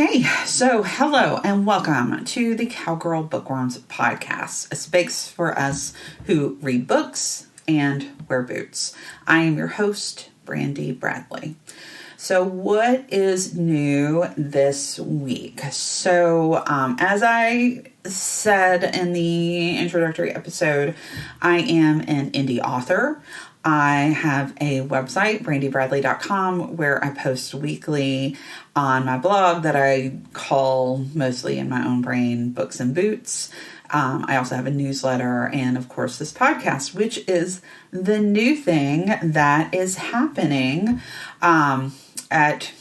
Okay, so hello and welcome to the Cowgirl Bookworms podcast, a space for us who read books and wear boots. I am your host, Brandy Bradley. So what is new this week? So as I said in the introductory episode, I am an indie author. I have a website, brandybradley.com, where I post weekly on my blog that I call, mostly in my own brain, Books and Boots. I also have a newsletter and, of course, this podcast, which is the new thing that is happening at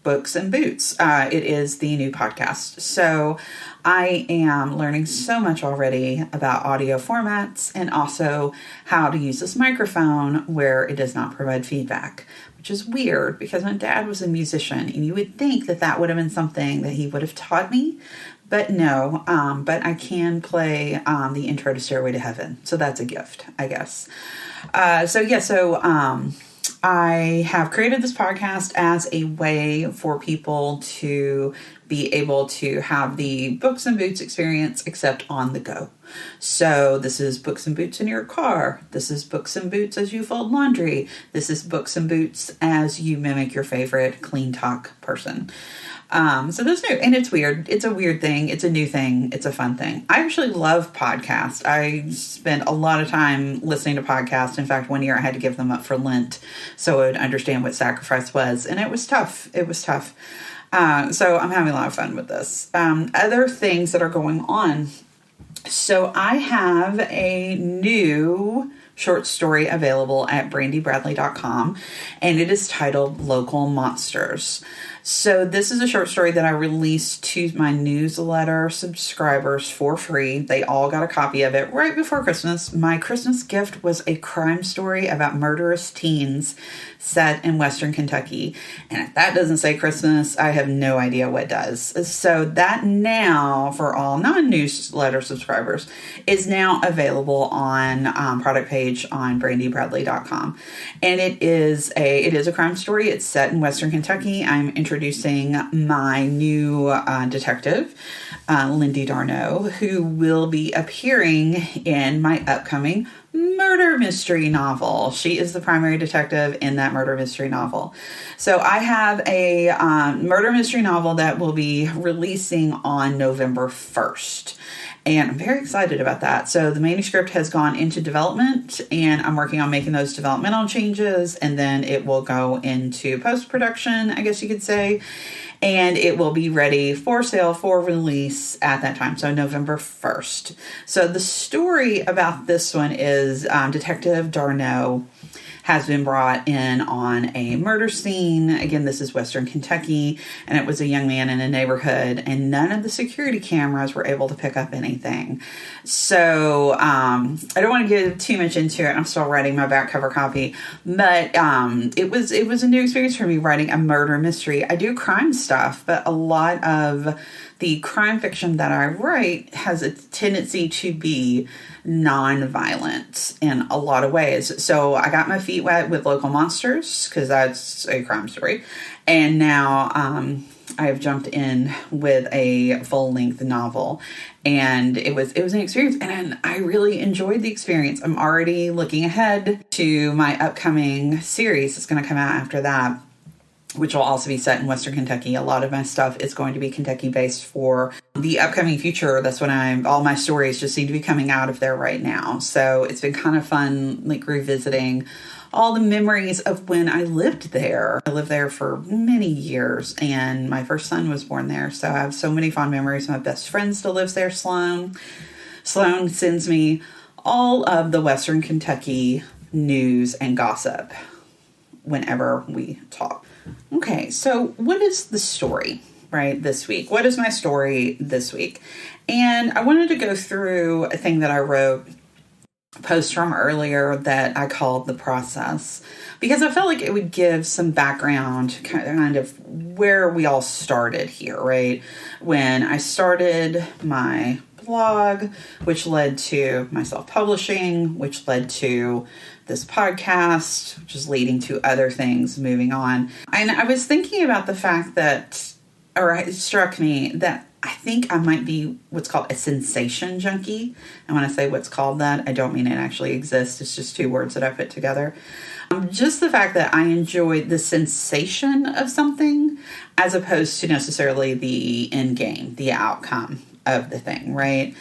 Books and Boots. It is the new podcast. So I am learning so much already about audio formats and also how to use this microphone where it does not provide feedback, which is weird because my dad was a musician and you would think that that would have been something that he would have taught me. But no, but I can play the intro to Stairway to Heaven. So that's a gift, I guess. I have created this podcast as a way for people to be able to have the Books and Boots experience, except on the go. So this is Books and Boots in your car. This is Books and Boots as you fold laundry. This is Books and Boots as you mimic your favorite clean talk person. So that's new, and it's weird. It's a weird thing. It's a new thing. It's a fun thing. I actually love podcasts. I spent a lot of time listening to podcasts. In fact, one year I had to give them up for Lent so I would understand what sacrifice was, and it was tough. So I'm having a lot of fun with this. Other things that are going on. So I have a new short story available at brandybradley.com, and it is titled Local Monsters. So this is a short story that I released to my newsletter subscribers for free. They all got a copy of it right before Christmas. My Christmas gift was a crime story about murderous teens set in Western Kentucky. And if that doesn't say Christmas, I have no idea what does. So that now, for all non-newsletter subscribers, is now available on product page on brandybradley.com. And it is a crime story. It's set in Western Kentucky. I'm introducing my new detective, Lindy Darno, who will be appearing in my upcoming murder mystery novel. She is the primary detective in that murder mystery novel. So I have a murder mystery novel that will be releasing on November 1st. And I'm very excited about that. So the manuscript has gone into development, and I'm working on making those developmental changes, and then it will go into post-production, I guess you could say, and it will be ready for sale for release at that time, so November 1st. So the story about this one is Detective Darno has been brought in on a murder scene. Again, this is Western Kentucky, and it was a young man in a neighborhood, and none of the security cameras were able to pick up anything. So I don't want to get too much into it. I'm still writing my back cover copy, but it was a new experience for me writing a murder mystery. I do crime stuff, but a lot of the crime fiction that I write has a tendency to be non-violent in a lot of ways. So I got my feet wet with Local Monsters because that's a crime story. And now I have jumped in with a full-length novel. And it was an experience, and I really enjoyed the experience. I'm already looking ahead to my upcoming series that's going to come out after that, which will also be set in Western Kentucky. A lot of my stuff is going to be Kentucky-based for the upcoming future. That's when all my stories just seem to be coming out of there right now. So it's been kind of fun, like revisiting all the memories of when I lived there. I lived there for many years, and my first son was born there. So I have so many fond memories. My best friend still lives there, Sloan. Sloan sends me all of the Western Kentucky news and gossip whenever we talk. Okay, so what is the story, right, this week? What is my story this week? And I wanted to go through a thing that I wrote, a post from earlier that I called The Process, because I felt like it would give some background, kind of where we all started here, right? When I started my blog, which led to my self-publishing, which led to this podcast, which is leading to other things moving on. And I was thinking about the fact that or it struck me that I think I might be what's called a sensation junkie. And when I say what's called that, I don't mean it actually exists. It's just two words that I put together. Just the fact that I enjoy the sensation of something as opposed to necessarily the end game, the outcome of the thing, right?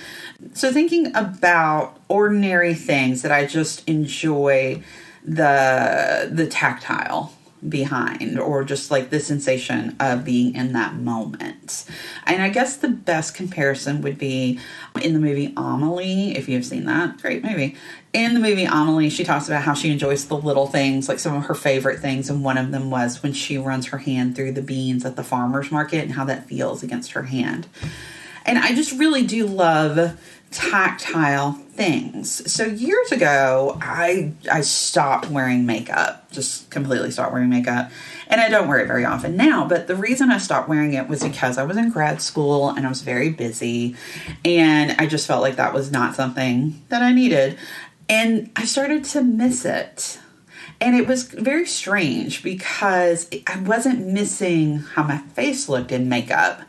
So thinking about ordinary things that I just enjoy the tactile behind, or just like the sensation of being in that moment. And I guess the best comparison would be in the movie Amelie, if you've seen that. Great movie. In the movie Amelie, she talks about how she enjoys the little things, like some of her favorite things, and one of them was when she runs her hand through the beans at the farmer's market and how that feels against her hand. And I just really do love tactile things. So years ago, I stopped wearing makeup, just completely stopped wearing makeup. And I don't wear it very often now, but the reason I stopped wearing it was because I was in grad school and I was very busy, and I just felt like that was not something that I needed. And I started to miss it. And it was very strange because I wasn't missing how my face looked in makeup,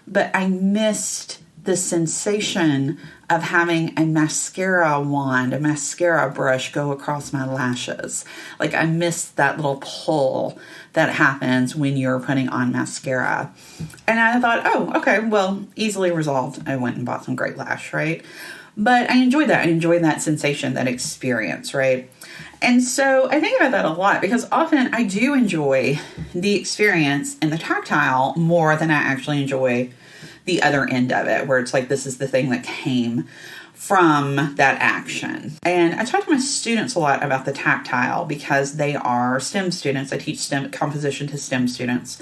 but I missed the sensation of having a mascara wand, a mascara brush go across my lashes. Like I missed that little pull that happens when you're putting on mascara. And I thought, oh, okay, well, easily resolved. I went and bought some Great Lash, right? But I enjoyed that. I enjoyed that sensation, that experience, right? And so I think about that a lot because often I do enjoy the experience and the tactile more than I actually enjoy the other end of it, where it's like, this is the thing that came from that action. And I talk to my students a lot about the tactile because they are STEM students. I teach STEM composition to STEM students,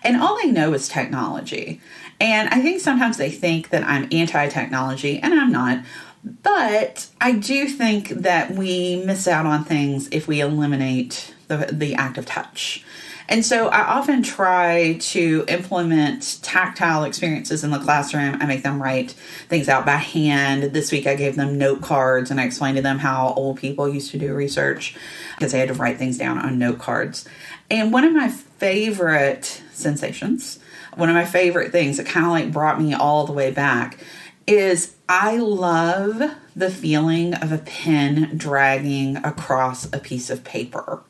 and all they know is technology. And I think sometimes they think that I'm anti-technology, and I'm not. But I do think that we miss out on things if we eliminate the act of touch. And so I often try to implement tactile experiences in the classroom. I make them write things out by hand. This week I gave them note cards and I explained to them how old people used to do research because they had to write things down on note cards. And one of my favorite sensations, one of my favorite things that kind of like brought me all the way back is I love the feeling of a pen dragging across a piece of paper.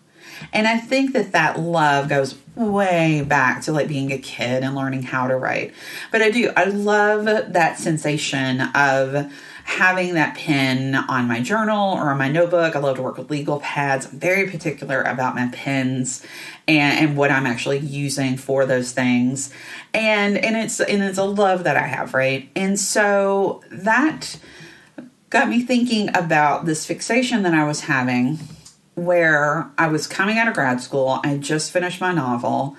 And I think that love goes way back to like being a kid and learning how to write. But I love that sensation of having that pen on my journal or on my notebook. I love to work with legal pads. I'm very particular about my pens and what I'm actually using for those things. And it's a love that I have, right? And so that got me thinking about this fixation that I was having, where I was coming out of grad school. I just finished my novel,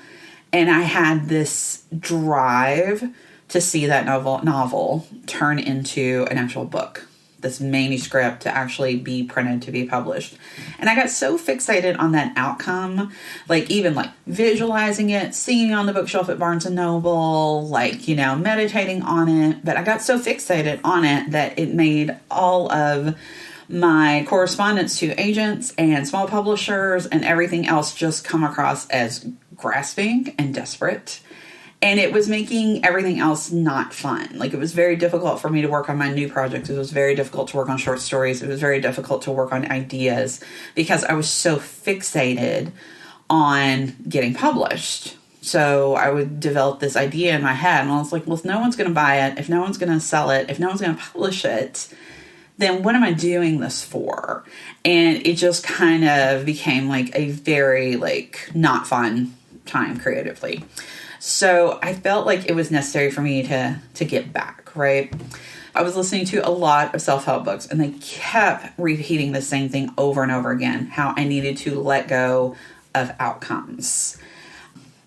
and I had this drive to see that novel turn into an actual book, this manuscript to actually be printed, to be published. And I got so fixated on that outcome, like even like visualizing it, seeing it on the bookshelf at Barnes & Noble, like, meditating on it. But I got so fixated on it that it made all of my correspondence to agents and small publishers and everything else just come across as grasping and desperate. And it was making everything else not fun. Like, it was very difficult for me to work on my new projects. It was very difficult to work on short stories. It was very difficult to work on ideas because I was so fixated on getting published. So I would develop this idea in my head, and I was like, well, if no one's going to buy it, if no one's going to sell it, if no one's going to publish it, then what am I doing this for? And it just kind of became like a very not fun time creatively. So I felt like it was necessary for me to get back, right? I was listening to a lot of self-help books, and they kept repeating the same thing over and over again, how I needed to let go of outcomes,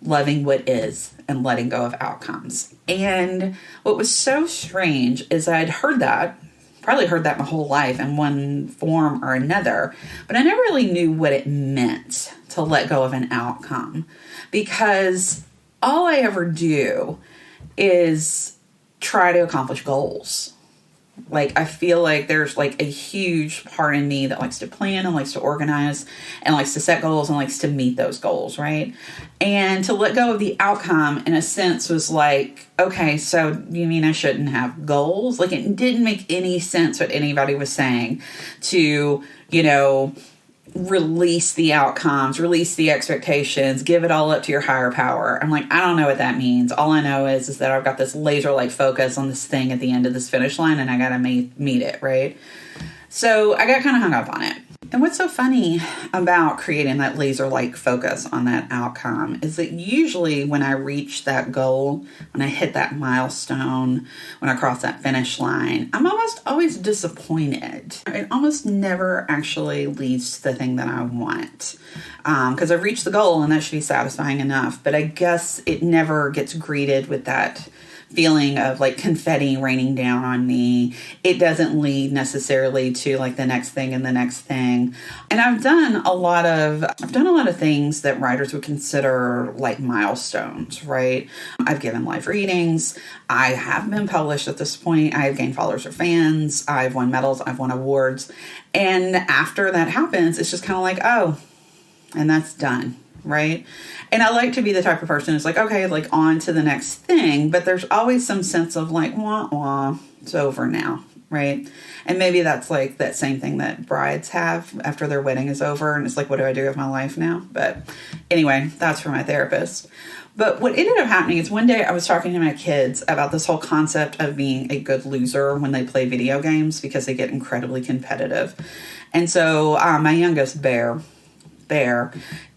loving what is and letting go of outcomes. And what was so strange is I'd probably heard that my whole life in one form or another, but I never really knew what it meant to let go of an outcome, because all I ever do is try to accomplish goals. Like, I feel like there's like a huge part in me that likes to plan and likes to organize and likes to set goals and likes to meet those goals, right? And to let go of the outcome, in a sense, was like, okay, so you mean I shouldn't have goals? Like, it didn't make any sense what anybody was saying to, release the outcomes, release the expectations, give it all up to your higher power. I'm like, I don't know what that means. All I know is that I've got this laser-like focus on this thing at the end of this finish line, and I got to meet it, right? So I got kind of hung up on it. And what's so funny about creating that laser-like focus on that outcome is that usually when I reach that goal, when I hit that milestone, when I cross that finish line, I'm almost always disappointed. It almost never actually leads to the thing that I want. Because I've reached the goal and that should be satisfying enough. But I guess it never gets greeted with that feeling of like confetti raining down on me. It doesn't lead necessarily to like the next thing and the next thing. And I've done a lot of things that writers would consider like milestones, right? I've given live readings. I have been published at this point. I've gained followers or fans. I've won medals. I've won awards. And after that happens, it's just kind of like, oh, and that's done. Right. And I like to be the type of person who's like, okay, like on to the next thing. But there's always some sense of like, wah, wah, it's over now. Right. And maybe that's like that same thing that brides have after their wedding is over. And it's like, what do I do with my life now? But anyway, that's for my therapist. But what ended up happening is one day I was talking to my kids about this whole concept of being a good loser when they play video games because they get incredibly competitive. And so my youngest, Bear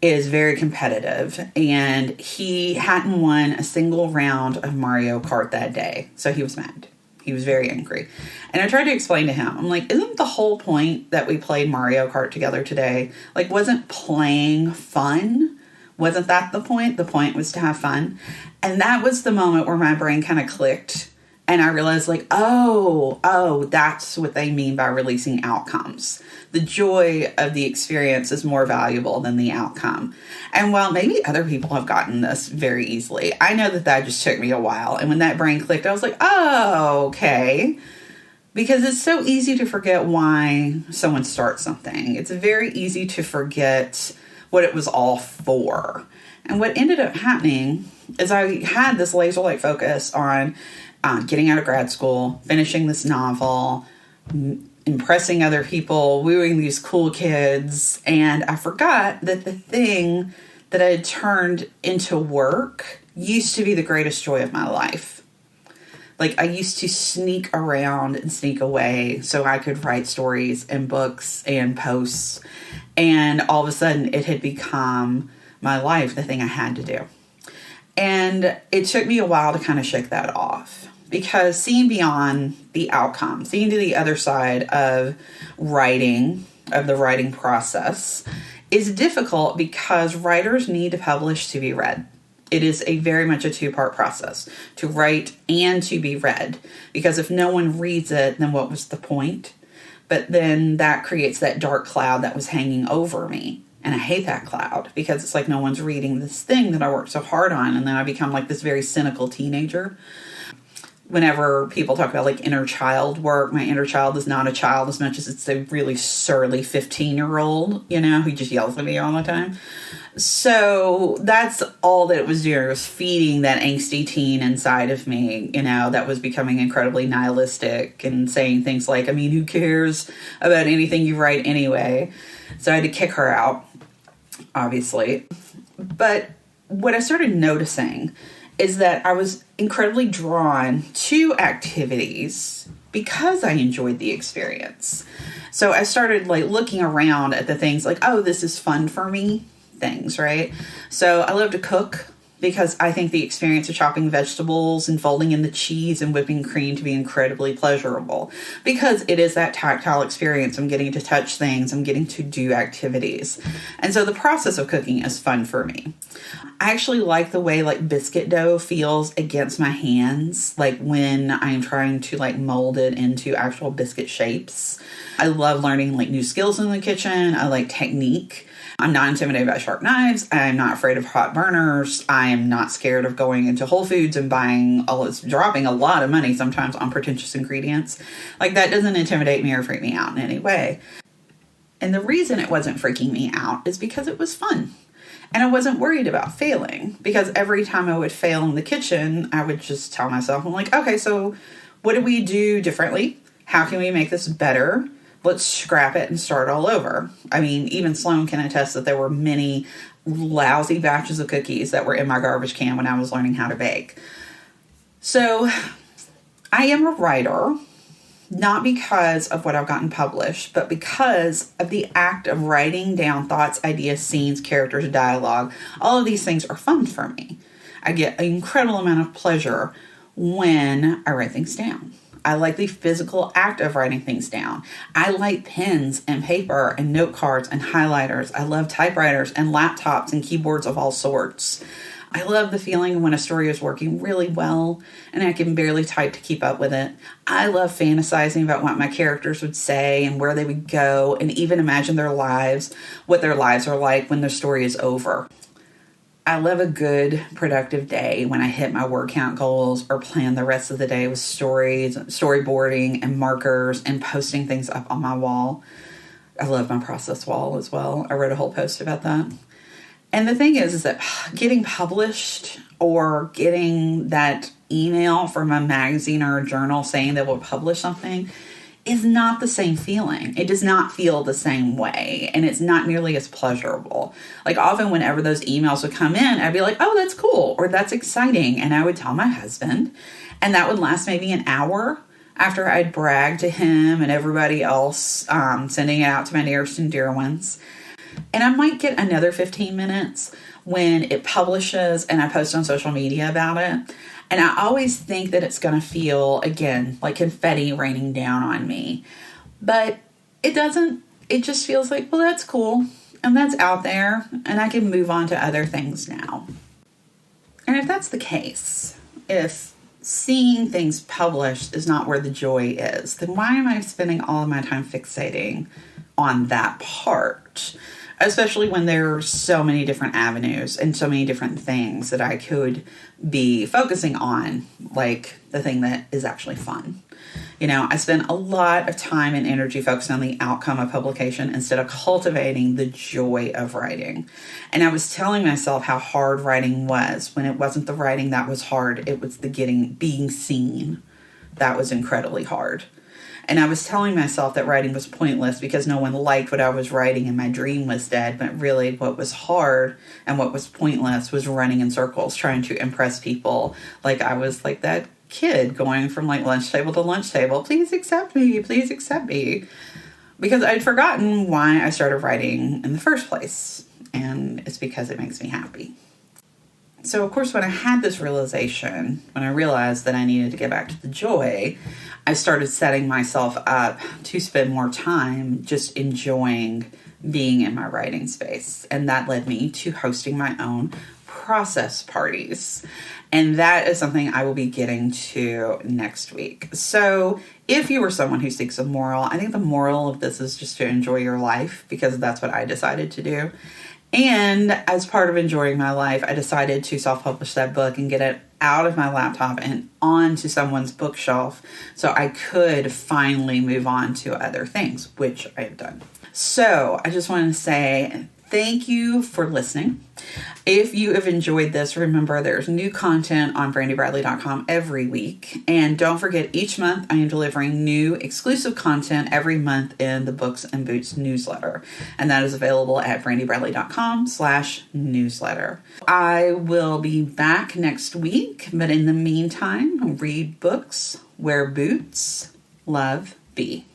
is very competitive, and he hadn't won a single round of Mario Kart that day. So he was mad. He was very angry. And I tried to explain to him, I'm like, isn't the whole point that we played Mario Kart together today? Like, wasn't playing fun? Wasn't that the point? The point was to have fun. And that was the moment where my brain kind of clicked. And I realized like, oh, that's what they mean by releasing outcomes. The joy of the experience is more valuable than the outcome. And while maybe other people have gotten this very easily, I know that just took me a while. And when that brain clicked, I was like, oh, okay. Because it's so easy to forget why someone starts something. It's very easy to forget what it was all for. And what ended up happening is I had this laser-like focus on getting out of grad school, finishing this novel, impressing other people, wooing these cool kids. And I forgot that the thing that I had turned into work used to be the greatest joy of my life. Like, I used to sneak around and sneak away so I could write stories and books and posts. And all of a sudden it had become my life, the thing I had to do. And it took me a while to kind of shake that off. Because seeing beyond the outcome, seeing to the other side of writing, of the writing process, is difficult because writers need to publish to be read. It is very much a two-part process, to write and to be read. Because if no one reads it, then what was the point? But then that creates that dark cloud that was hanging over me. And I hate that cloud because it's like no one's reading this thing that I worked so hard on. And then I become like this very cynical teenager. Whenever people talk about like inner child work, my inner child is not a child as much as it's a really surly 15-year-old, who just yells at me all the time. So that's all that it was doing. It was feeding that angsty teen inside of me, that was becoming incredibly nihilistic and saying things like, who cares about anything you write anyway? So I had to kick her out, obviously. But what I started noticing is that I was incredibly drawn to activities because I enjoyed the experience. So I started like looking around at the things like, oh, this is fun for me things, right? So I love to cook because I think the experience of chopping vegetables and folding in the cheese and whipping cream to be incredibly pleasurable because it is that tactile experience. I'm getting to touch things. I'm getting to do activities. And so the process of cooking is fun for me. I actually like the way like biscuit dough feels against my hands, like when I'm trying to like mold it into actual biscuit shapes. I love learning like new skills in the kitchen. I like technique. I'm not intimidated by sharp knives. I'm not afraid of hot burners. I am not scared of going into Whole Foods and dropping a lot of money sometimes on pretentious ingredients. Like, that doesn't intimidate me or freak me out in any way. And the reason it wasn't freaking me out is because it was fun. And I wasn't worried about failing, because every time I would fail in the kitchen, I would just tell myself, I'm like, okay, so what do we do differently? How can we make this better? Let's scrap it and start all over. I mean, even Sloan can attest that there were many lousy batches of cookies that were in my garbage can when I was learning how to bake. So I am a writer, not because of what I've gotten published, but because of the act of writing down thoughts, ideas, scenes, characters, dialogue. All of these things are fun for me. I get an incredible amount of pleasure when I write things down. I like the physical act of writing things down. I like pens and paper and note cards and highlighters. I love typewriters and laptops and keyboards of all sorts. I love the feeling when a story is working really well and I can barely type to keep up with it. I love fantasizing about what my characters would say and where they would go, and even imagine their lives, what their lives are like when the story is over. I love a good, productive day when I hit my word count goals or plan the rest of the day with stories, storyboarding, and markers, and posting things up on my wall. I love my process wall as well. I wrote a whole post about that. And the thing is that getting published or getting that email from a magazine or a journal saying they will publish something is not the same feeling. It does not feel the same way, and it's not nearly as pleasurable. Like, often whenever those emails would come in, I'd be like, oh, that's cool, or that's exciting, and I would tell my husband, and that would last maybe an hour after I'd bragged to him and everybody else, sending it out to my nearest and dear ones. And I might get another 15 minutes when it publishes and I post on social media about it. And I always think that it's going to feel, again, like confetti raining down on me. But it doesn't. It just feels like, well, that's cool. And that's out there. And I can move on to other things now. And if that's the case, if seeing things published is not where the joy is, then why am I spending all of my time fixating on that part? Especially when there are so many different avenues and so many different things that I could be focusing on, like the thing that is actually fun. You know, I spend a lot of time and energy focusing on the outcome of publication instead of cultivating the joy of writing. And I was telling myself how hard writing was, when it wasn't the writing that was hard. It was the being seen that was incredibly hard. And I was telling myself that writing was pointless because no one liked what I was writing and my dream was dead. But really what was hard and what was pointless was running in circles, trying to impress people. Like I was like that kid going from like lunch table to lunch table. Please accept me. Please accept me. Because I'd forgotten why I started writing in the first place. And it's because it makes me happy. So, of course, when I had this realization, when I realized that I needed to get back to the joy, I started setting myself up to spend more time just enjoying being in my writing space. And that led me to hosting my own process parties. And that is something I will be getting to next week. So if you are someone who seeks a moral, I think the moral of this is just to enjoy your life, because that's what I decided to do. And as part of enjoying my life, I decided to self-publish that book and get it out of my laptop and onto someone's bookshelf so I could finally move on to other things, which I have done. So I just want to say thank you for listening. If you have enjoyed this, remember there's new content on brandybradley.com every week. And don't forget, each month I am delivering new exclusive content every month in the Books and Boots newsletter. And that is available at brandybradley.com/newsletter. I will be back next week, but in the meantime, read books, wear boots, love, be.